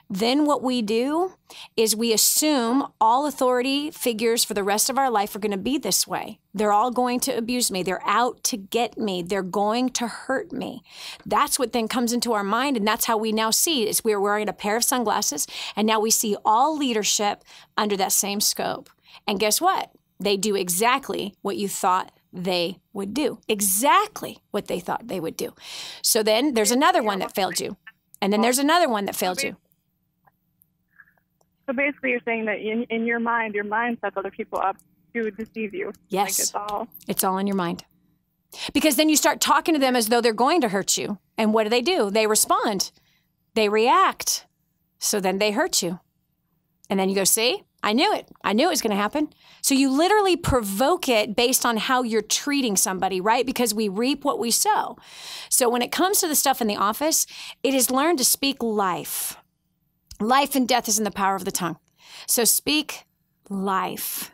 then what we do is we assume all authority figures for the rest of our life are going to be this way. They're all going to abuse me. They're out to get me. They're going to hurt me. That's what then comes into our mind, and that's how we now see it. We're wearing a pair of sunglasses, and now we see all leadership under that same scope. And guess what? They do exactly what you thought they would do. Exactly what they thought they would do. So then there's another one that failed you, and then there's another one that failed you. So basically you're saying that in your mind sets other people up to deceive you. Yes. Like it's all in your mind. Because then you start talking to them as though they're going to hurt you. And what do? They respond. They react. So then they hurt you. And then you go, see, I knew it. I knew it was going to happen. So you literally provoke it based on how you're treating somebody, right? Because we reap what we sow. So when it comes to the stuff in the office, it is learn to speak life. Life and death is in the power of the tongue. So speak life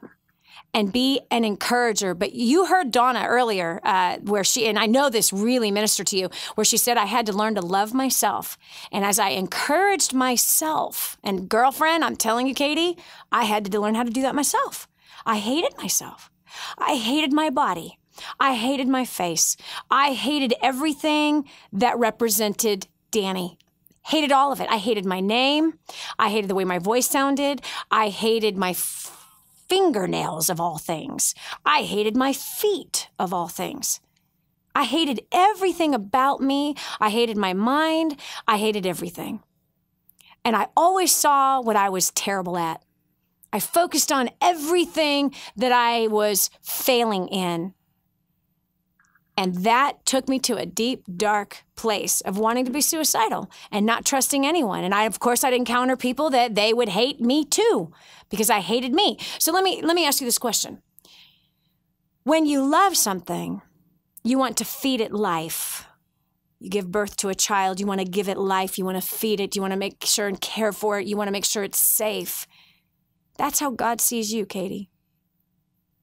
and be an encourager. But you heard Donna earlier where she, and I know this really ministered to you, where she said, I had to learn to love myself. And as I encouraged myself, and girlfriend, I'm telling you, Katie, I had to learn how to do that myself. I hated myself. I hated my body. I hated my face. I hated everything that represented Dani. Hated all of it. I hated my name. I hated the way my voice sounded. I hated my fingernails of all things. I hated my feet of all things. I hated everything about me. I hated my mind. I hated everything. And I always saw what I was terrible at. I focused on everything that I was failing in. And that took me to a deep, dark place of wanting to be suicidal and not trusting anyone. And of course, I'd encounter people that they would hate me too because I hated me. So let me ask you this question. When you love something, you want to feed it life. You give birth to a child, you want to give it life, you want to feed it, you want to make sure and care for it, you want to make sure it's safe. That's how God sees you, Katie.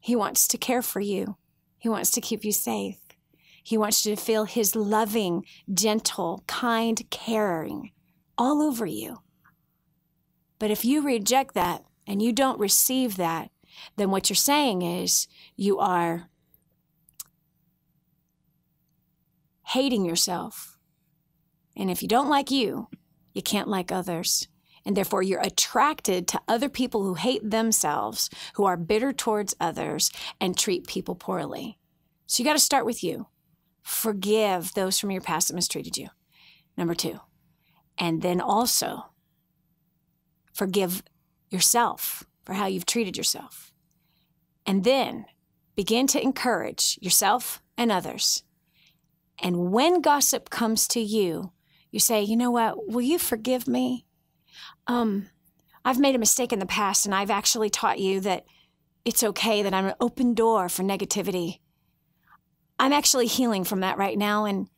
He wants to care for you. He wants to keep you safe. He wants you to feel his loving, gentle, kind, caring all over you. But if you reject that and you don't receive that, then what you're saying is you are hating yourself. And if you don't like you, you can't like others. And therefore, you're attracted to other people who hate themselves, who are bitter towards others, and treat people poorly. So you got to start with you. Forgive those from your past that mistreated you. Number 2. And then also forgive yourself for how you've treated yourself. And then begin to encourage yourself and others. And when gossip comes to you, you say, you know what, will you forgive me? I've made a mistake in the past, and I've actually taught you that it's okay, that I'm an open door for negativity. I'm actually healing from that right now. And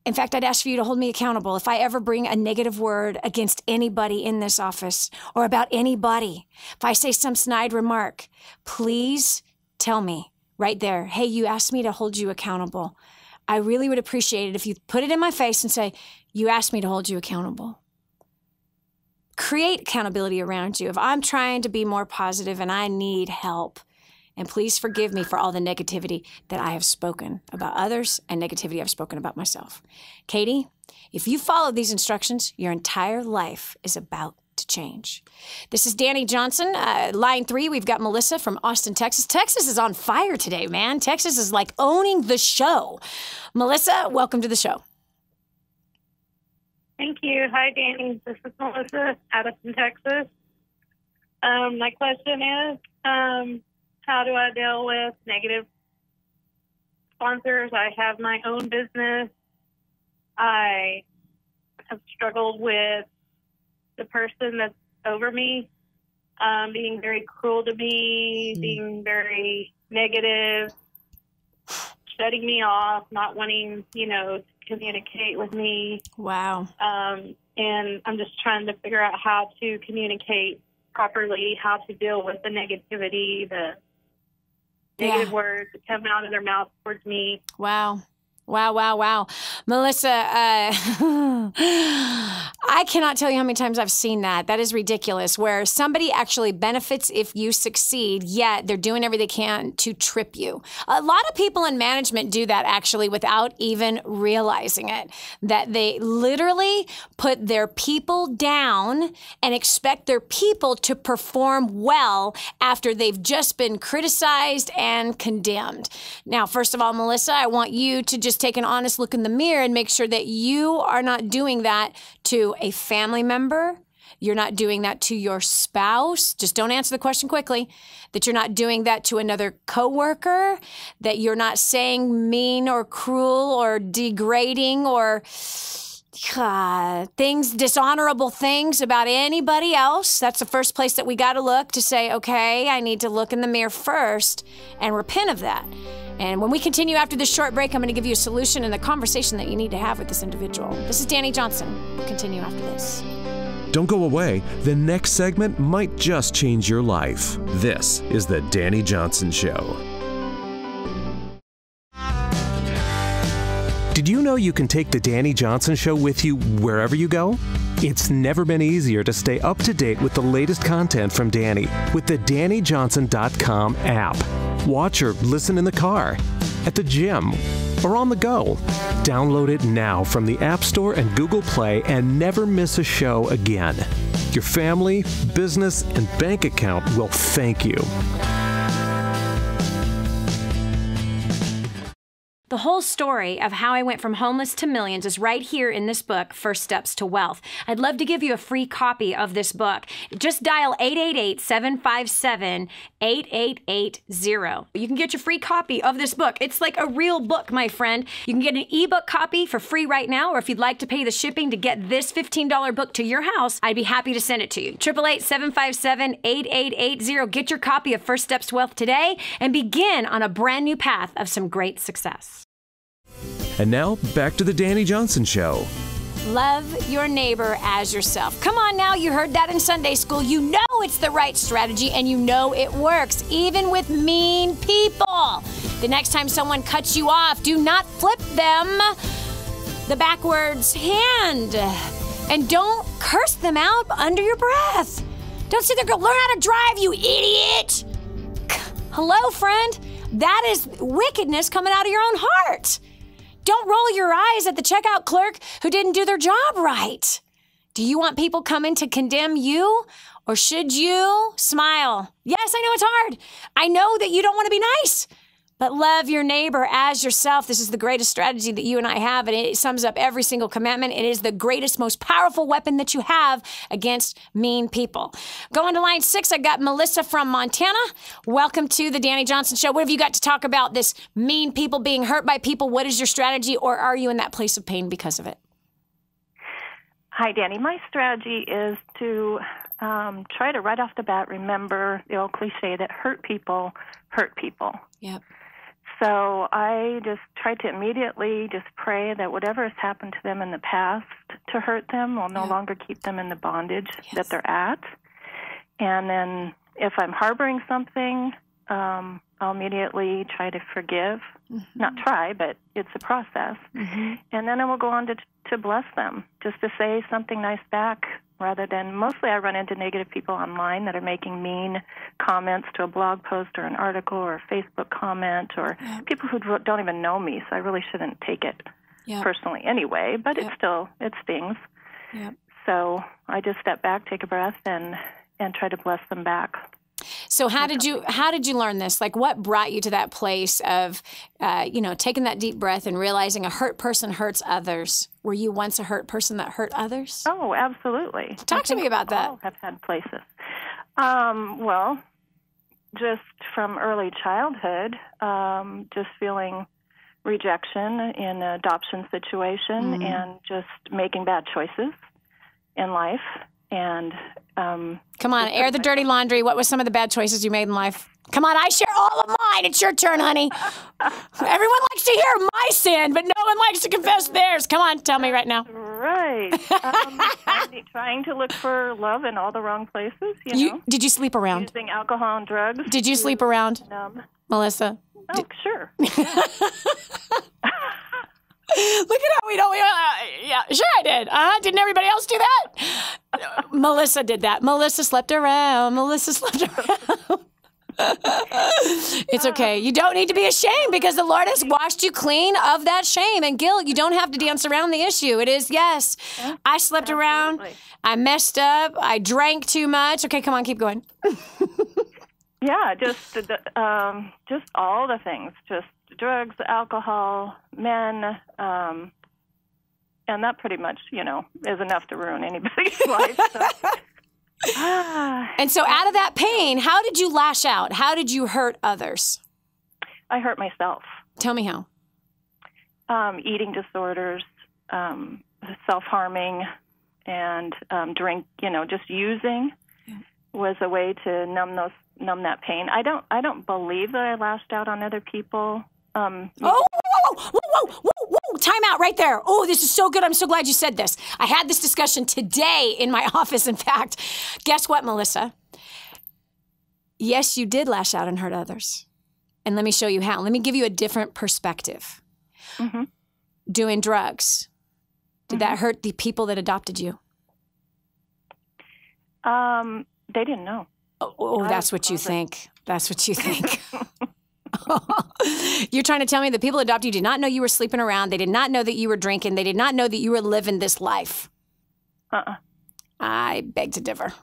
in fact, I'd ask for you to hold me accountable. If I ever bring a negative word against anybody in this office or about anybody, if I say some snide remark, please tell me right there, hey, you asked me to hold you accountable. I really would appreciate it if you put it in my face and say, you asked me to hold you accountable. Create accountability around you. If I'm trying to be more positive and I need help, and please forgive me for all the negativity that I have spoken about others and negativity I've spoken about myself. Katie, if you follow these instructions, your entire life is about to change. This is Dani Johnson. Line 3, we've got Melissa from Austin, Texas. Texas is on fire today, man. Texas is like owning the show. Melissa, welcome to the show. Thank you. Hi, Dani. This is Melissa, Addison, Texas. My question is, how do I deal with negative sponsors? I have my own business. I have struggled with the person that's over me being very cruel to me, being very negative, shutting me off, not wanting, to communicate with me. Wow. And I'm just trying to figure out how to communicate properly, how to deal with the negativity, the negative words that come out of their mouth towards me. Wow. Wow, wow, wow. Melissa, I cannot tell you how many times I've seen that. That is ridiculous, where somebody actually benefits if you succeed, yet they're doing everything they can to trip you. A lot of people in management do that actually without even realizing it, that they literally put their people down and expect their people to perform well after they've just been criticized and condemned. Now, first of all, Melissa, I want you to just take an honest look in the mirror and make sure that you are not doing that to a family member. You're not doing that to your spouse. Just don't answer the question quickly. That you're not doing that to another coworker. That you're not saying mean or cruel or degrading or dishonorable things about anybody else. That's the first place that we got to look to say, okay, I need to look in the mirror first and repent of that. And when we continue after this short break, I'm going to give you a solution and the conversation that you need to have with this individual. This is Dani Johnson. We'll continue after this. Don't go away. The next segment might just change your life. This is the Dani Johnson Show. Did you know you can take the Dani Johnson Show with you wherever you go? It's never been easier to stay up to date with the latest content from Dani with the DaniJohnson.com app. Watch or listen in the car, at the gym, or on the go. Download it now from the App Store and Google Play and never miss a show again. Your family, business, and bank account will thank you. The whole story of how I went from homeless to millions is right here in this book, First Steps to Wealth. I'd love to give you a free copy of this book. Just dial 888-757-8880. You can get your free copy of this book. It's like a real book, my friend. You can get an ebook copy for free right now, or if you'd like to pay the shipping to get this $15 book to your house, I'd be happy to send it to you. 888-757-8880. Get your copy of First Steps to Wealth today and begin on a brand new path of some great success. And now, back to the Dani Johnson Show. Love your neighbor as yourself. Come on now, you heard that in Sunday school. You know it's the right strategy and you know it works, even with mean people. The next time someone cuts you off, do not flip them the backwards hand. And don't curse them out under your breath. Don't sit there and go, learn how to drive, you idiot. Hello, friend. That is wickedness coming out of your own heart. Don't roll your eyes at the checkout clerk who didn't do their job right. Do you want people coming to condemn you, or should you smile? Yes, I know it's hard. I know that you don't want to be nice, but love your neighbor as yourself. This is the greatest strategy that you and I have, and it sums up every single commandment. It is the greatest, most powerful weapon that you have against mean people. Going to line 6, I got Melissa from Montana. Welcome to the Dani Johnson Show. What have you got to talk about this mean people being hurt by people? What is your strategy, or are you in that place of pain because of it? Hi, Dani. My strategy is to try to right off the bat remember the old cliche that hurt people hurt people. Yep. So I just try to immediately just pray that whatever has happened to them in the past to hurt them will no longer keep them in the bondage that they're at. And then if I'm harboring something, I'll immediately try to forgive. Not try, but it's a process. And then I will go on to bless them, just to say something nice back, rather than, mostly I run into negative people online that are making mean comments to a blog post or an article or a Facebook comment, or people who don't even know me, so I really shouldn't take it personally anyway, but it stings. So I just step back, take a breath, and try to bless them back. So how did you learn this? Like, what brought you to that place of, taking that deep breath and realizing a hurt person hurts others? Were you once a hurt person that hurt others? Oh, absolutely. Talk to me about that. All have had places. Well, just from early childhood, just feeling rejection in an adoption situation and just making bad choices in life. And come on, air the dirty laundry. What was some of the bad choices you made in life? Come on, I share all of mine. It's your turn, honey. Everyone likes to hear my sin, but no one likes to confess theirs. Come on, tell me right now. Right. Trying to look for love in all the wrong places, you know. Did you sleep around? Using alcohol and drugs. Did you sleep around, Melissa? Oh, sure. Look at how we don't. Yeah, sure I did. Didn't everybody else do that? Melissa did that. Melissa slept around. It's okay. You don't need to be ashamed, because the Lord has washed you clean of that shame and guilt. You don't have to dance around the issue. It is, yes, I slept around. I messed up. I drank too much. Okay, come on, keep going. Yeah, just all the things. Just drugs, alcohol, men, and that pretty much, is enough to ruin anybody's life. So. And so out of that pain, how did you lash out? How did you hurt others? I hurt myself. Tell me how. Eating disorders, self-harming, and just using was a way to numb that pain. I don't believe that I lashed out on other people. Whoa, time out right there. Oh, this is so good. I'm so glad you said this. I had this discussion today in my office, in fact. Guess what, Melissa? Yes, you did lash out and hurt others. And let me show you how. Let me give you a different perspective. Doing drugs. Did that hurt the people that adopted you? They didn't know. Oh, that's what you think. That's what you think. You're trying to tell me that people adopted you did not know you were sleeping around. They did not know that you were drinking. They did not know that you were living this life. I beg to differ.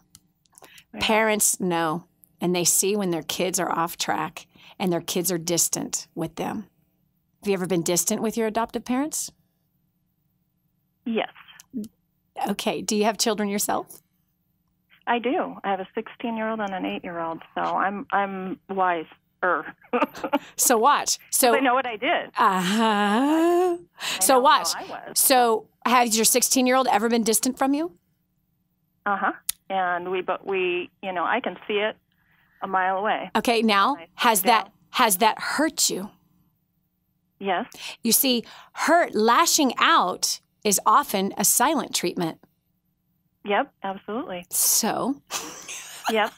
Yeah. Parents know, and they see when their kids are off track and their kids are distant with them. Have you ever been distant with your adoptive parents? Yes. Okay. Do you have children yourself? I do. I have a 16-year-old and an 8-year-old, so I'm wiser. So watch. So I know what I did. So watch. So has your 16-year-old ever been distant from you? And we I can see it a mile away. Okay. Now, has that hurt you? Yes. You see, lashing out is often a silent treatment. Yep, absolutely. So? Yep.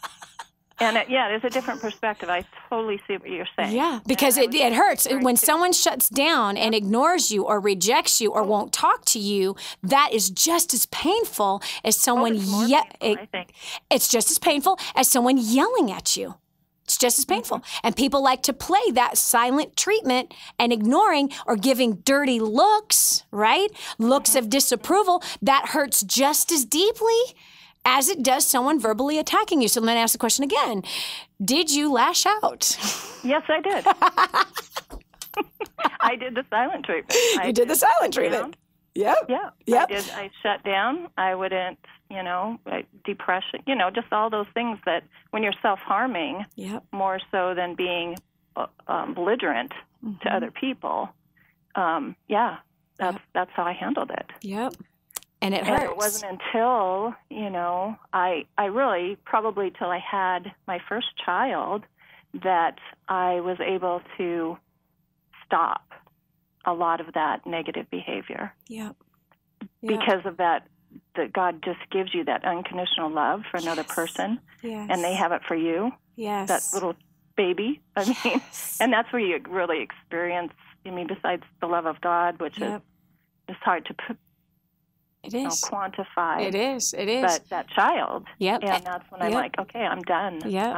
And there's a different perspective. I totally see what you're saying. Yeah, because it hurts. When someone shuts down and ignores you or rejects you or won't talk to you, that is just as painful as someone I think. It's just as painful as someone yelling at you. It's just as painful. Mm-hmm. And people like to play that silent treatment and ignoring or giving dirty looks, right? Looks of disapproval. That hurts just as deeply as it does someone verbally attacking you. So let me ask the question again. Did you lash out? Yes, I did. I did the silent treatment. You did the silent treatment. Yep. Yeah. Yep. I shut down. I wouldn't, depression, just all those things that when you're self-harming, more so than being belligerent to other people. That's how I handled it. Yep. And it hurts. And it wasn't until, I really, probably till I had my first child, that I was able to stop a lot of that negative behavior. Yep. Because of that God just gives you that unconditional love for another person. Yes. And they have it for you. Yes. That little baby. I mean, and that's where you really experience, besides the love of God, which is hard to put. It is. Quantify. It is. But that child. Yep. And that's when I'm like, okay, I'm done. Yep.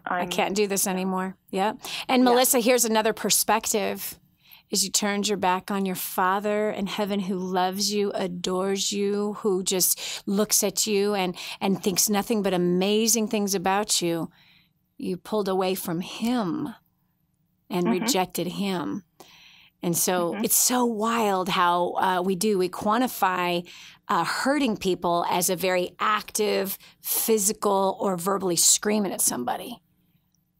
I can't do this anymore. Yep. And Melissa, here's another perspective. Is you turned your back on your Father in heaven who loves you, adores you, who just looks at you and thinks nothing but amazing things about you. You pulled away from Him and rejected Him. And so it's so wild how we quantify hurting people as a very active, physical, or verbally screaming at somebody.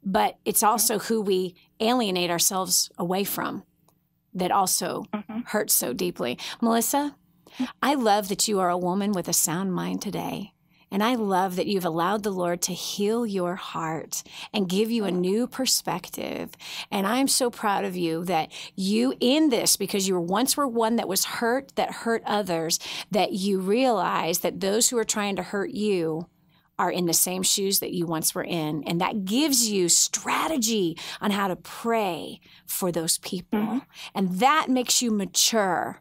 But it's also who we alienate ourselves away from that also hurts so deeply. Melissa, I love that you are a woman with a sound mind today. And I love that you've allowed the Lord to heal your heart and give you a new perspective. And I'm so proud of you that you, in this, because you once were one that was hurt, that hurt others, that you realize that those who are trying to hurt you are in the same shoes that you once were in. And that gives you strategy on how to pray for those people. And that makes you mature.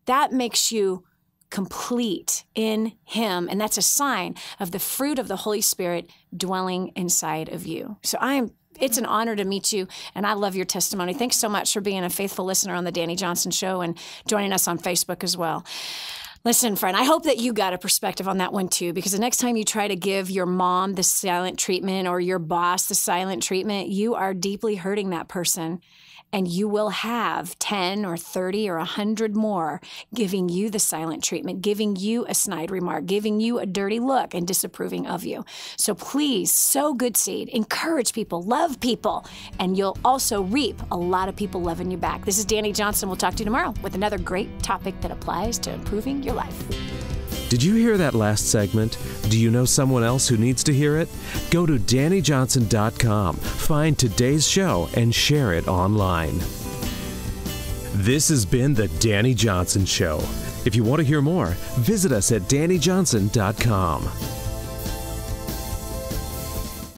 That makes you complete in Him. And that's a sign of the fruit of the Holy Spirit dwelling inside of you. So it's an honor to meet you, and I love your testimony. Thanks so much for being a faithful listener on the Dani Johnson Show and joining us on Facebook as well. Listen, friend, I hope that you got a perspective on that one too, because the next time you try to give your mom the silent treatment or your boss the silent treatment, you are deeply hurting that person. And you will have 10 or 30 or 100 more giving you the silent treatment, giving you a snide remark, giving you a dirty look and disapproving of you. So please, sow good seed, encourage people, love people, and you'll also reap a lot of people loving you back. This is Dani Johnson. We'll talk to you tomorrow with another great topic that applies to improving your life. Did you hear that last segment? Do you know someone else who needs to hear it? Go to DaniJohnson.com, find today's show, and share it online. This has been The Dani Johnson Show. If you want to hear more, visit us at DaniJohnson.com.